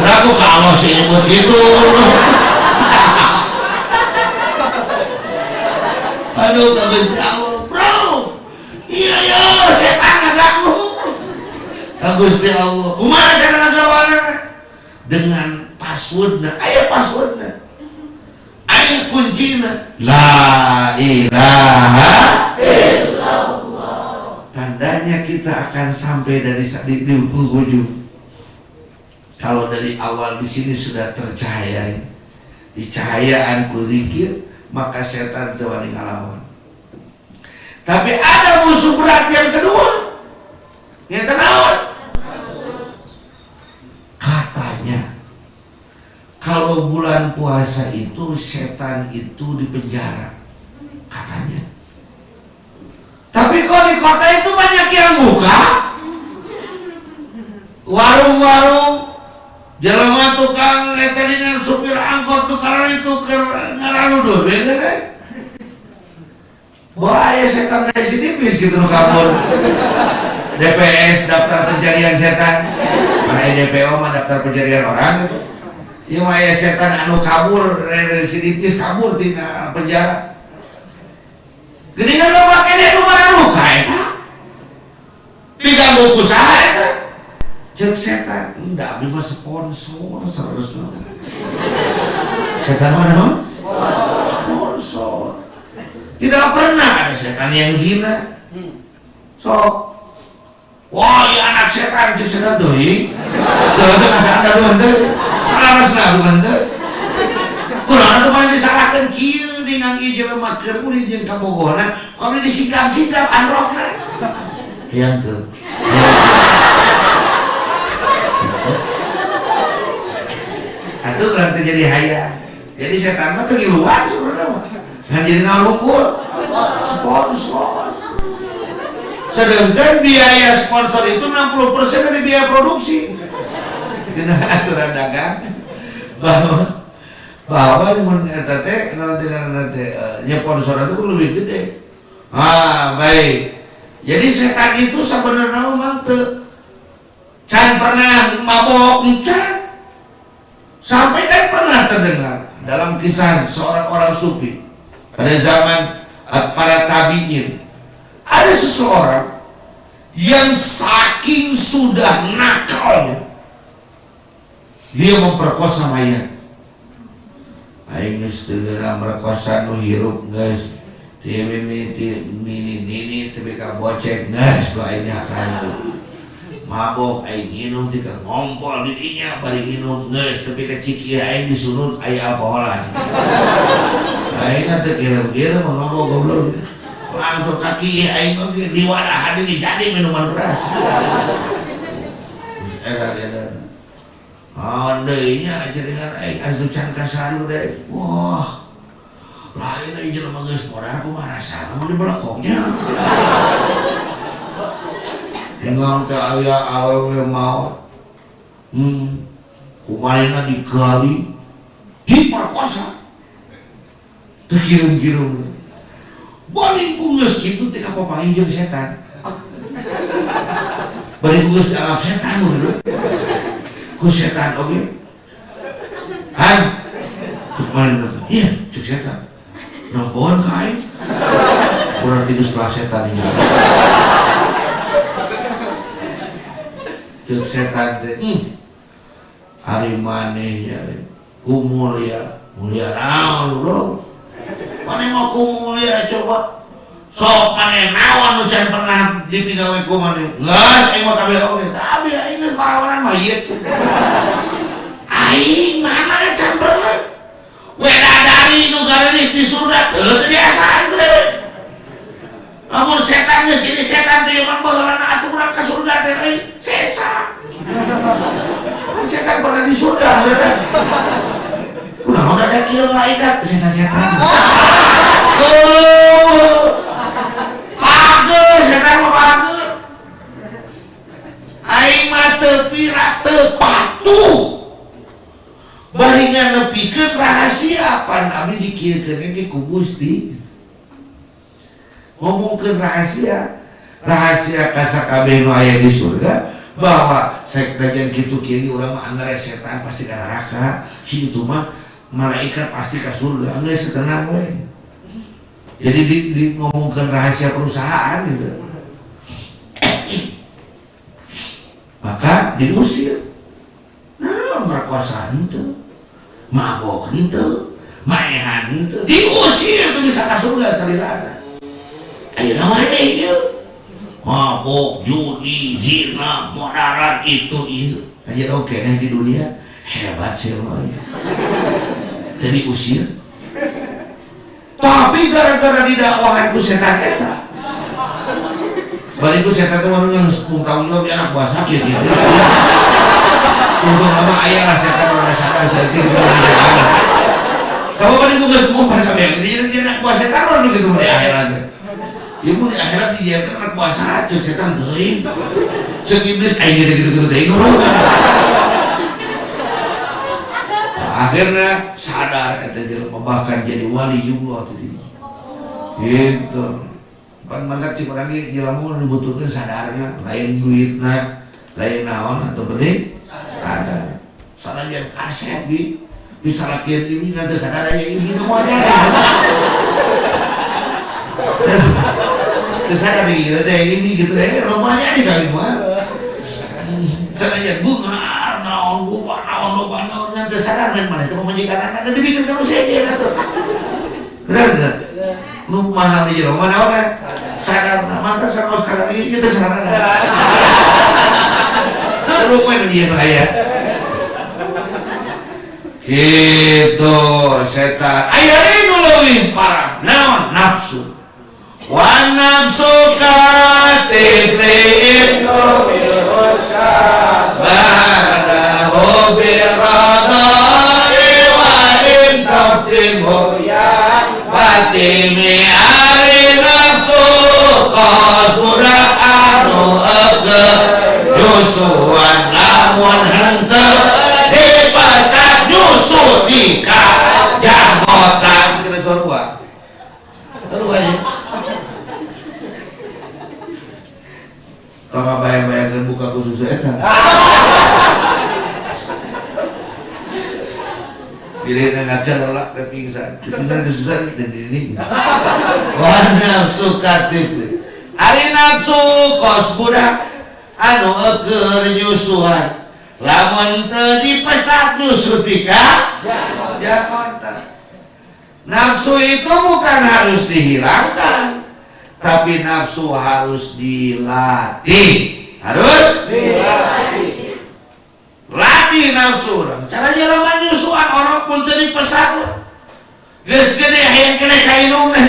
Aku kalau sih begitu. Aduh, Gusti Allah, bro. Iya yo, setan ngaganggu. Gusti Allah. Kumaha cara ngagawana? Dengan passwordna. Aya passwordna. Aya kuncina. La ilaha illallah. Tandanya kita akan sampai dari di penghujung. Kalau dari awal di sini sudah tercahaya, di cahayaan ku zikir, maka setan teu wani ngalawan. Tapi ada musuh berat yang kedua, Ngeta naon? Katanya kalau bulan puasa itu setan itu dipenjara, katanya. Tapi kok di kota itu banyak yang buka warung-warung, jelema tukang eta dengan supir angkot tukaran itu ngaranu duit kan? Bahaya setan residivis gitu nu kabur. DPS daftar pencarian setan, mana DPO mah daftar pencarian orang gitu. Ieu mah aya setan anu kabur residivis kabur tina penjara. Geuningan lo make deh nu mararuka eta. Diganggu ku saha eta? Cek setan, enggak abdi mah sponsor seharusnya. Setan mana non? Sponsor. Tidak pernah ada setan yang zina. Sok. Wah, ya anak setan, cek setan doi. Tuh kasar ada duande. Salah duande. Kurang itu mah disalahkeun kieu dengan ieu jelema keur kuring jeung kabogona, kalau disikap-sikap androkna. Yang tuh. Atuh urang teh jadi hayang. Jadi setan mah teu ngiluan sebenarnya mah. Ngan jadi naon unggul? Sponsor. Sedangkan biaya sponsor itu 60% dari biaya produksi. Dina aturan dagang bahwa mun eta teh nanti sponsor itu lebih gede. Baik. Jadi setan itu sebenarnya memang teu can pernah mabok encan. Sampai kan pernah terdengar dalam kisah seorang orang sufi pada zaman para tabi'in, ada seseorang yang saking sudah nakalnya dia memperkosa mayat. Aing geus teu geura merkosa nu hirup geus, teu mini teu ka bocek geus aing akan mabok aing minum tika ngompol di dinya bari minum geus tapi ka ciki aing disunut aya alkoholan. Aing teh kira-kira mabok goblok. Langsung kaki aing oge diwadahan deui jadi minuman keras. Terus era deui nya jaringan aing asup can kasaru deui. Wah. Lain aing jelema geus modal kumaha rasana mun dibelekoknya. Dengan teh aya awewe maot. Kumarena digali, diperkosa. Terkirim-kirim. Balik bunges itu teh kapapangi jeung setan. Balik bunges dialap setan bener. Ku setan oge. Han. Kumarena iya, cek setan. Naon ka aing? Urang tidur setelah setan ini. Cek setan teh hari maneh ya kumulya naon bro maneh mau kumulya coba sok maneh naon nu can pernah dipigawe ku maneh geus aing mah kabeh oge tapi aing geus parawanan mayit aing mana can pernah wedadari nu garerik di surga teu biasa gede namun setan geus jadi setan teh mah baheulana atuh urang ka surga teh euy sesa. Setan pernah di surga bener. Kunaon ada kieu malaikat setan-setan. Bagus setan mah bagus. Aing mah teu pira teu patuh. Bari nganepikeun rahasia pan abdi dikieukeun ge ku Gusti. Ngomongkeun rahasia kasakabeh nu aya di surga bahwa sekdajan kitu kiri urang mah anggar setan pasti ka neraka, si itu mah malaikat pasti ka surga, geus tenang we. Jadi di ngomongkeun rahasia perusahaan gitu. Maka diusir. Nah, merkosa henteu, mabok henteu, maehan henteu, diusir teu bisa ka surga salilana. Ayeuna mah ieu mabok, judi, zina, mudarat itu aja oke nih di dunia hebat sih lo. Jadi usir. Tapi gara-gara didakwahan ku setan eta bariku setan teh warung tanggung jawab anak buah sakit gitu. Untung lama ayah lah setan merasakan sakit itu. Sama bariku geus semua pada kami jadi anak buah setan orang gitu di akhirat. Ibu di akhirat dia kan anak buah setan teuing. Ceuk iblis aing gitu-gitu teuing. Akhirnya sadar eta jelema bahkan jadi waliullah tadi. Gitu. Pan mantak cik urang ge jelema dibutuhkeun sadarna, lain duitna, lain naon atau penting sadar. Sanajan kaset bisa lakian ini nganti sadar aya ini semuanya. Terus sadar gitu teh ini gitu rumahnya di kali mah. Sanajan bunga naon nganti sadar dan mana itu majikan anak dan dibikin terus aja atuh. Benar. Nu mahal di jelema naon sadar mantap sareng sekali lagi kita sadar. Terus poin dia aya. Gitu setan. Aya nu leuwih parah naon nafsu. Wa nafsu katibrin bil ba'da hubirradari wa intabtimu ya Fatimi ari nafsu qasudah anu nyusuan lamun henteu dipasak nyusu di kajamotan kena sorua ya tong bayang-bayang buka khusus eta diri ngajar lelak terpingsan kita susah dan ini warna sukatif ari nafsu kos budak anu keur nyusuhan lamun teu dipesat nyusu tika jamotan. Nafsu itu bukan harus dihilangkan tapi nafsu harus dilatih. Latih nafsu orang. Cara jelema nyusuan orang pun teu dipesat. Geus gede hayang kena kainuna.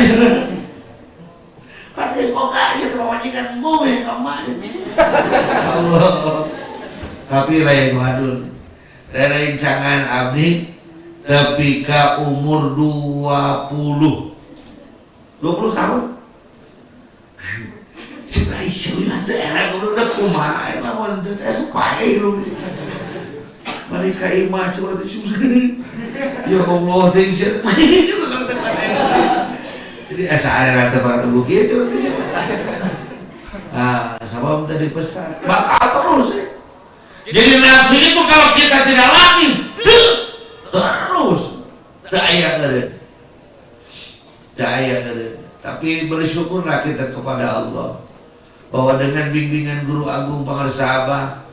Padahal boga sia teh majikan moe kamari. Allah. Tapi lain wadul. Lain cangan abdi tapi ka umur 20 tahun. Cuma isu nanti enak udah kumaha lamun teh supae lu. Balik ka imah curhat susah. Ya Allah teh sia. Jadi asa aya teh pada buki curhat sia. Sabab tadi pesan bakal terus. Jadi nafsu itu kalau kita tidak latih terus daya tapi bersyukurlah kita kepada Allah bahwa dengan bimbingan guru agung pangarsa Abah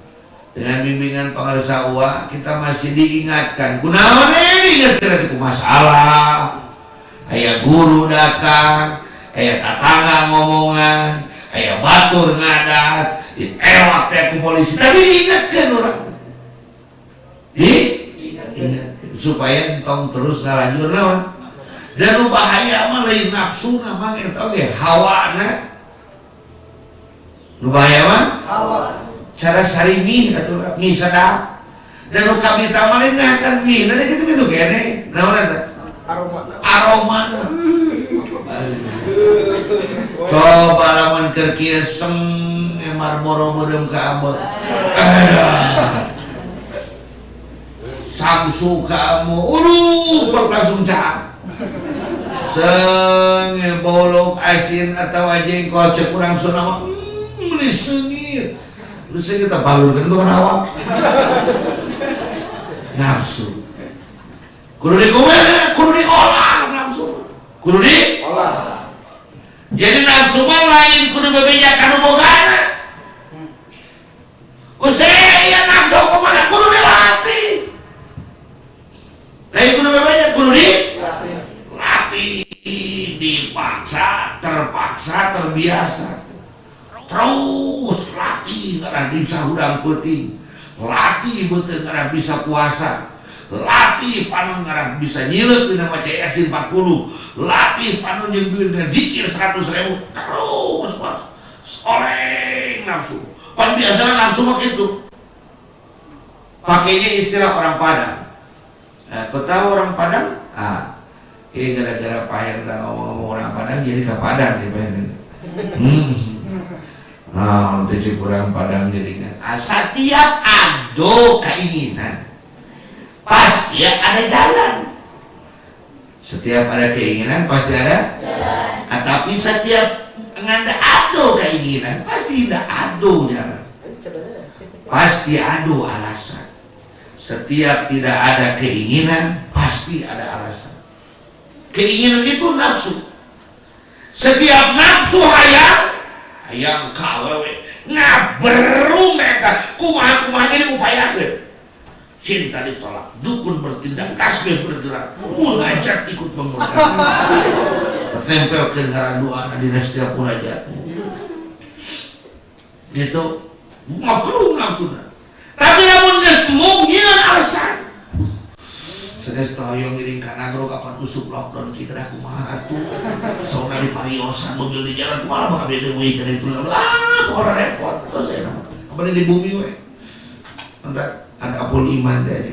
dengan bimbingan pangarsa Uwa kita masih diingatkan kunaon ini itu masalah aya guru datang aya tatangga ngomongan aya batur ngadat ewak teh ku polisi tapi diingatkan orang supaya entong terus ngalanjur naon dan nu bahaya mah lain nafsu mah eta ge hawana nu bahaya mah hawa cara sarimih atuh mih sadap dan nu kabita mah lain ngakan mih da kitu-kitu kene naon eta aroma coba lamun keur kieu seng Marlboro meureum ka abot Samsu kamu langsung cak seng bolok asin atau jengkol cek kurang sunama meuli seungir kita balurkeun bukan awak nafsu kudu dikumaha kudu diolah nafsu kudu diolah jadi nafsu mah lain kudu bebeja kanu bogana ya nafsu kumaha kudu dilatih lain kudu bebeja kudu dilatih dipaksa terpaksa terbiasa terus latih karena bisa hudang peuting latih beuteung karena bisa puasa latih panon karena bisa nyileuk dina maca Yasin 40 latih panon jeung duit zikir 100.000 terus Pak Oleng nafsu. Pan biasanya nafsu mah gitu. Pakainya istilah orang Padang. Nah, kau tahu orang Padang? Ini gara-gara Pak Hendra ngomong-ngomong orang Padang jadi ke Padang nih Pak Hendra. Nah, untuk kurang Padang jadinya. Setiap ada keinginan, pasti ada jalan. Setiap ada keinginan pasti ada jalan. Tapi setiap nganda ada keinginan pasti tidak ada jalan. Pasti ada alasan. Setiap tidak ada keinginan pasti ada alasan. Keinginan itu nafsu. Setiap nafsu hayang kawewe ngaberu mereka kumaha ini upayakeun. Cinta ditolak, dukun bertindak, tasbih bergerak, munajat ikut memberkati. Tempelkeun ngaran doa di setiap munajat. Gitu, ngaberu nafsuna. Tapi namun geus mungkin alasan. Senes toyong ngiring kana gro kapan usuk lockdown kieu kada kumaha atuh. Sauna di pariosan mobil di jalan kumaha mah bede deui kana itu. Ora repot terus ya. Apa di bumi we. Mantap ada apul iman deh.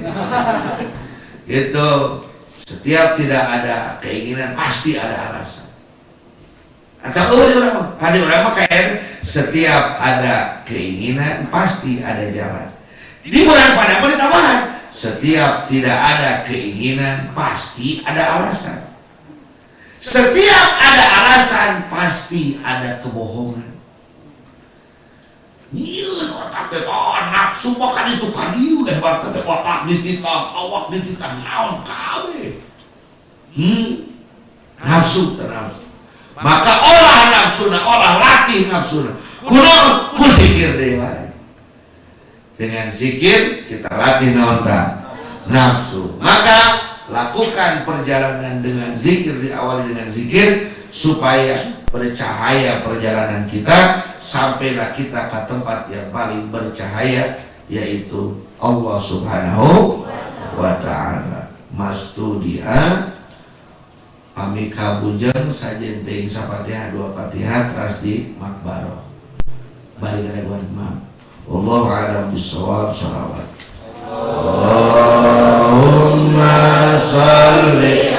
Gitu. Setiap tidak ada keinginan pasti ada alasan. Atau orang mah kayak setiap ada keinginan pasti ada jalan. Di bulan pada apa ditambahan? Setiap tidak ada keinginan pasti ada alasan. Setiap ada alasan pasti ada kebohongan. Nyieun otak teh nafsu mah kan itu kadieu kan bakat teh otak dititah, awak dititah naon kawe. Nafsu terus. Maka olah nafsuna, olah latih nafsuna. Kunaon ku zikir deui. Dengan zikir kita latih naon nafsu. Maka lakukan perjalanan dengan zikir, diawali dengan zikir supaya bercahaya perjalanan kita sampailah kita ke tempat yang paling bercahaya, yaitu Allah Subhanahu wa Ta'ala. Mastudia pami kabujeng sajen teuing sapatihah dua patihah teras di makbaro. Balik ada buat mam. Wallahu a'lam bishawab. Shalawat. Allahumma shalli